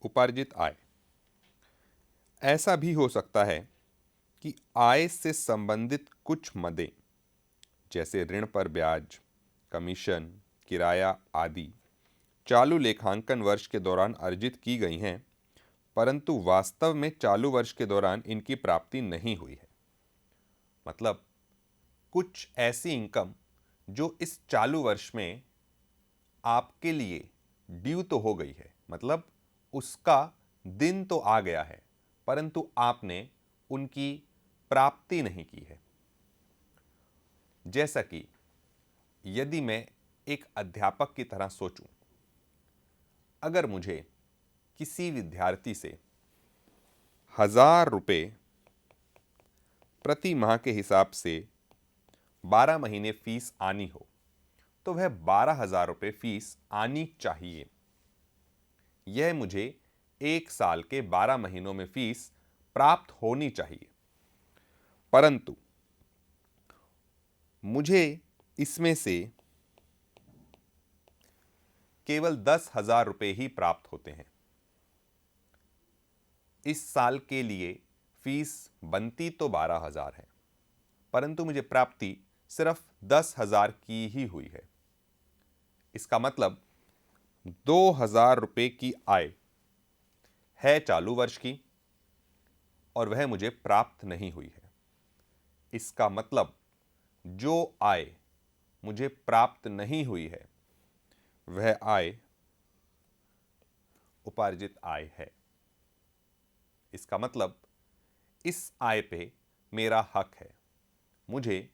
उपार्जित आय। ऐसा भी हो सकता है कि आय से संबंधित कुछ मदें जैसे ऋण पर ब्याज, कमीशन, किराया आदि चालू लेखांकन वर्ष के दौरान अर्जित की गई हैं, परंतु वास्तव में चालू वर्ष के दौरान इनकी प्राप्ति नहीं हुई है। मतलब कुछ ऐसी इनकम जो इस चालू वर्ष में आपके लिए ड्यू तो हो गई है, मतलब उसका दिन तो आ गया है, परंतु आपने उनकी प्राप्ति नहीं की है। जैसा कि यदि मैं एक अध्यापक की तरह सोचूं, अगर मुझे किसी विद्यार्थी से 1,000 रुपये प्रति माह के हिसाब से 12 महीने फीस आनी हो, तो वह 12,000 रुपये फीस आनी चाहिए। यह मुझे 1 साल के 12 महीनों में फीस प्राप्त होनी चाहिए, परंतु मुझे इसमें से केवल 10,000 रुपये ही प्राप्त होते हैं। इस साल के लिए फीस बनती तो 12,000 है, परंतु मुझे प्राप्ति सिर्फ 10,000 की ही हुई है। इसका मतलब 2,000 रुपये की आय है चालू वर्ष की और वह मुझे प्राप्त नहीं हुई है। इसका मतलब जो आय मुझे प्राप्त नहीं हुई है वह आय उपार्जित आय है। इसका मतलब इस आय पे मेरा हक है, मुझे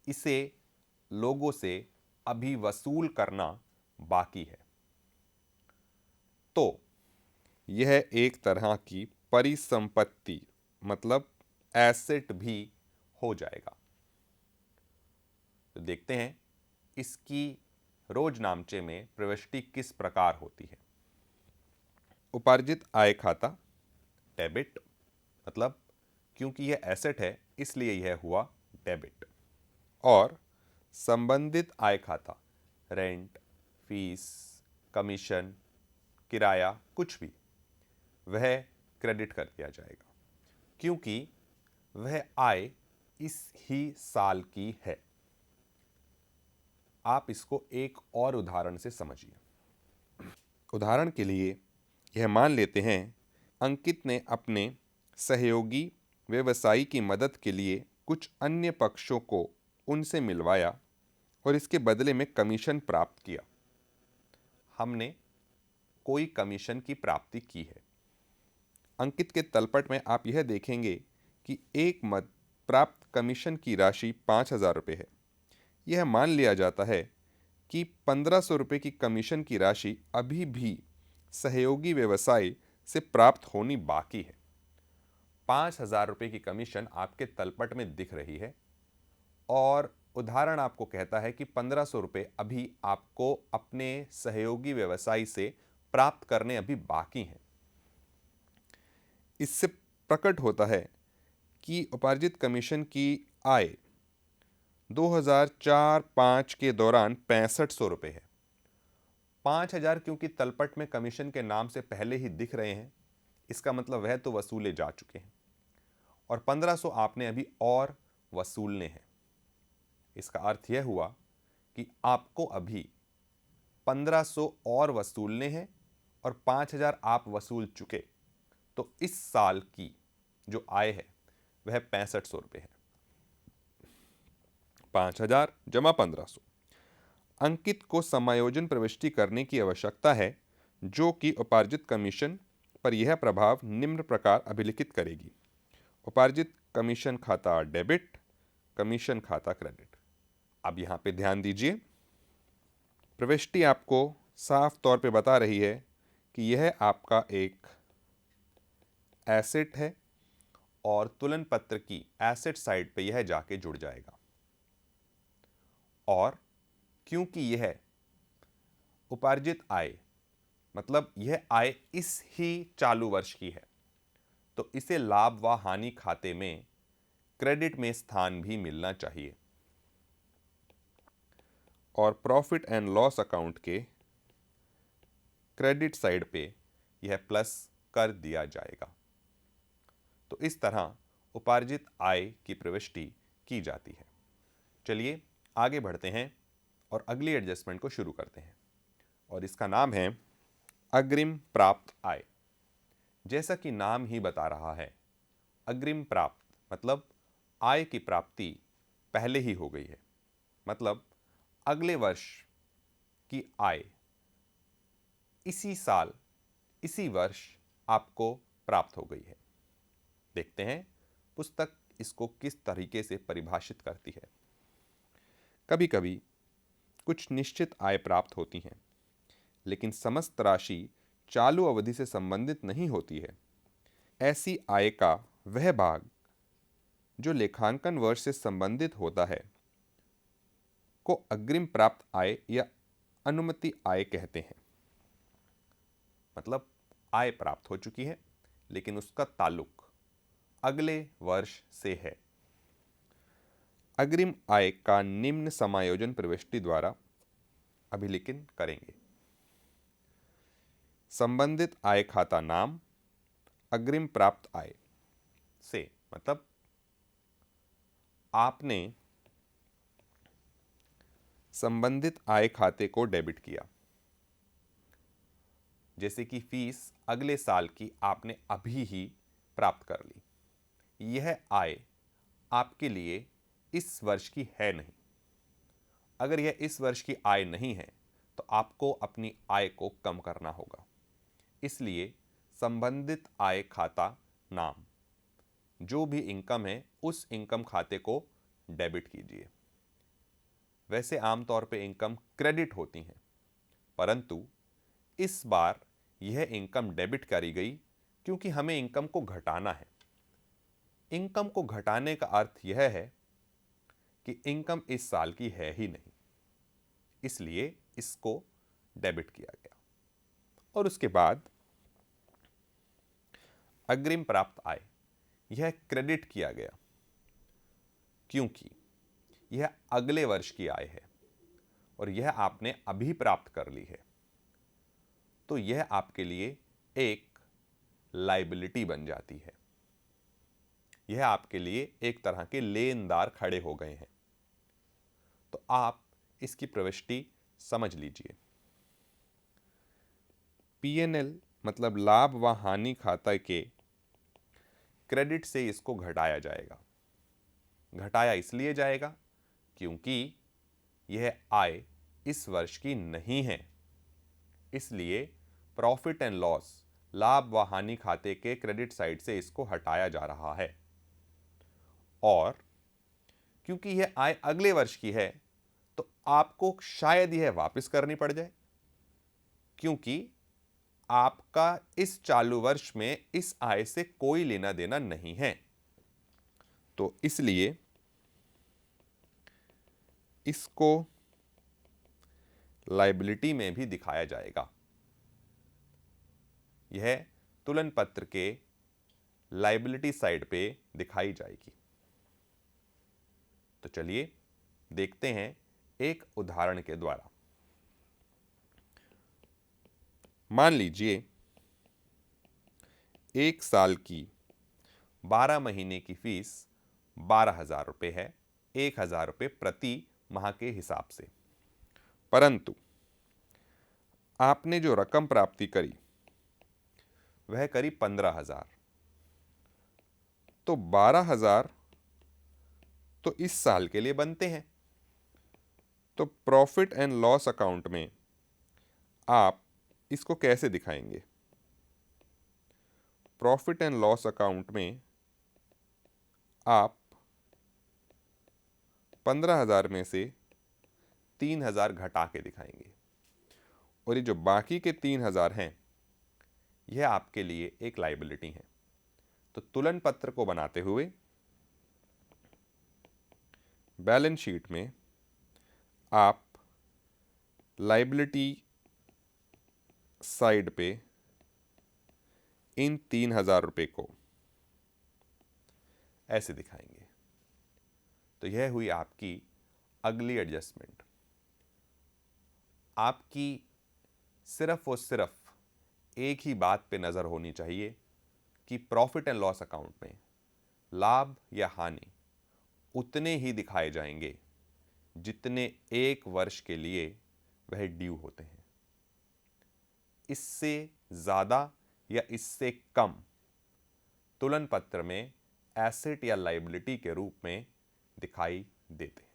इसे लोगों से अभी वसूल करना बाकी है। तो यह एक तरह की परिसंपत्ति मतलब एसेट भी हो जाएगा। तो देखते हैं इसकी रोजनामचे में प्रविष्टि किस प्रकार होती है। उपार्जित आय खाता डेबिट, मतलब क्योंकि यह एसेट है इसलिए यह हुआ डेबिट। और संबंधित आय खाता रेंट, फीस, कमीशन, किराया कुछ भी वह क्रेडिट कर दिया जाएगा, क्योंकि वह आय इस ही साल की है। आप इसको एक और उदाहरण से समझिए। उदाहरण के लिए यह मान लेते हैं अंकित ने अपने सहयोगी व्यवसायी की मदद के लिए कुछ अन्य पक्षों को उनसे मिलवाया और इसके बदले में कमीशन प्राप्त किया। हमने कोई कमीशन की प्राप्ति की है। अंकित के तलपट में आप यह देखेंगे कि एक मद प्राप्त कमीशन की राशि 5,000 रुपये है। यह मान लिया जाता है कि 1,500 रुपये की कमीशन की राशि अभी भी सहयोगी व्यवसाय से प्राप्त होनी बाकी है। 5,000 रुपये की कमीशन आपके तलपट में दिख रही है और उदाहरण आपको कहता है कि 1,500 रुपये अभी आपको अपने सहयोगी व्यवसाय से प्राप्त करने अभी बाकी हैं। इससे प्रकट होता है कि उपार्जित कमीशन की आय 2004-05 के दौरान 6,500 रुपये है। 5,000 क्योंकि तलपट में कमीशन के नाम से पहले ही दिख रहे हैं, इसका मतलब वह तो वसूले जा चुके हैं और 1,500 आपने अभी और वसूलने हैं। इसका अर्थ यह हुआ कि आपको अभी 1,500 और वसूलने हैं और 5,000 आप वसूल चुके, तो इस साल की जो आय है वह 6,500 रुपये है। 5,000 जमा 1,500। अंकित को समायोजन प्रविष्टि करने की आवश्यकता है जो कि उपार्जित कमीशन पर यह प्रभाव निम्न प्रकार अभिलिखित करेगी। उपार्जित कमीशन खाता डेबिट, कमीशन खाता क्रेडिट। अब यहाँ पे ध्यान दीजिए, प्रविष्टि आपको साफ तौर पे बता रही है कि यह आपका एक एसेट है और तुलन पत्र की एसेट साइड पे यह जाके जुड़ जाएगा। और क्योंकि यह उपार्जित आय मतलब यह आय इस ही चालू वर्ष की है, तो इसे लाभ व हानि खाते में क्रेडिट में स्थान भी मिलना चाहिए और प्रॉफिट एंड लॉस अकाउंट के क्रेडिट साइड पे यह प्लस कर दिया जाएगा। तो इस तरह उपार्जित आय की प्रविष्टि की जाती है। चलिए आगे बढ़ते हैं और अगली एडजस्टमेंट को शुरू करते हैं और इसका नाम है अग्रिम प्राप्त आय। जैसा कि नाम ही बता रहा है, अग्रिम प्राप्त मतलब आय की प्राप्ति पहले ही हो गई है, मतलब अगले वर्ष की आय इसी साल इसी वर्ष आपको प्राप्त हो गई है। देखते हैं पुस्तक इसको किस तरीके से परिभाषित करती है। कभी कभी कुछ निश्चित आय प्राप्त होती हैं, लेकिन समस्त राशि चालू अवधि से संबंधित नहीं होती है। ऐसी आय का वह भाग जो लेखांकन वर्ष से संबंधित होता है को अग्रिम प्राप्त आय या अनुमति आय कहते हैं। मतलब आय प्राप्त हो चुकी है लेकिन उसका ताल्लुक अगले वर्ष से है। अग्रिम आय का निम्न समायोजन प्रविष्टि द्वारा अभिलिखित करेंगे। संबंधित आय खाता नाम अग्रिम प्राप्त आय से, मतलब आपने संबंधित आय खाते को डेबिट किया, जैसे कि फीस अगले साल की आपने अभी ही प्राप्त कर ली। यह आय आपके लिए इस वर्ष की है नहीं। अगर यह इस वर्ष की आय नहीं है तो आपको अपनी आय को कम करना होगा। इसलिए संबंधित आय खाता नाम जो भी इनकम है उस इनकम खाते को डेबिट कीजिए। वैसे आमतौर पे इनकम क्रेडिट होती हैं, परंतु इस बार यह इनकम डेबिट करी गई क्योंकि हमें इनकम को घटाना है। इनकम को घटाने का अर्थ यह है कि इनकम इस साल की है ही नहीं, इसलिए इसको डेबिट किया गया। और उसके बाद अग्रिम प्राप्त आय, यह क्रेडिट किया गया क्योंकि यह अगले वर्ष की आय है और यह आपने अभी प्राप्त कर ली है। तो यह आपके लिए एक लायबिलिटी बन जाती है। यह आपके लिए एक तरह के लेनदार खड़े हो गए हैं। तो आप इसकी प्रविष्टि समझ लीजिए। पीएनएल मतलब लाभ व हानि खाता के क्रेडिट से इसको घटाया जाएगा। घटाया इसलिए जाएगा क्योंकि यह आय इस वर्ष की नहीं है, इसलिए प्रॉफिट एंड लॉस लाभ व हानि खाते के क्रेडिट साइड से इसको हटाया जा रहा है। और क्योंकि यह आय अगले वर्ष की है तो आपको शायद यह वापस करनी पड़ जाए, क्योंकि आपका इस चालू वर्ष में इस आय से कोई लेना देना नहीं है। तो इसलिए इसको लायबिलिटी में भी दिखाया जाएगा। यह तुलन पत्र के लायबिलिटी साइड पे दिखाई जाएगी। तो चलिए देखते हैं एक उदाहरण के द्वारा। मान लीजिए एक साल की 12 महीने की फीस 12,000 रुपये है, 1,000 रुपये प्रति माह के हिसाब से। परंतु आपने जो रकम प्राप्ति करी वह करी 15,000। तो 12,000 तो इस साल के लिए बनते हैं। तो प्रॉफिट एंड लॉस अकाउंट में आप इसको कैसे दिखाएंगे? प्रॉफिट एंड लॉस अकाउंट में आप 15,000 में से 3,000 घटा के दिखाएंगे और ये जो बाकी के 3,000 हैं यह आपके लिए एक लायबिलिटी है। तो तुलन पत्र को बनाते हुए बैलेंस शीट में आप लायबिलिटी साइड पे इन 3,000 रुपये को ऐसे दिखाएंगे। तो यह हुई आपकी अगली एडजस्टमेंट। आपकी सिर्फ और सिर्फ एक ही बात पे नज़र होनी चाहिए कि प्रॉफिट एंड लॉस अकाउंट में लाभ या हानि उतने ही दिखाए जाएंगे जितने एक वर्ष के लिए वह ड्यू होते हैं। इससे ज़्यादा या इससे कम तुलन पत्र में एसेट या लायबिलिटी के रूप में दिखाई देते हैं।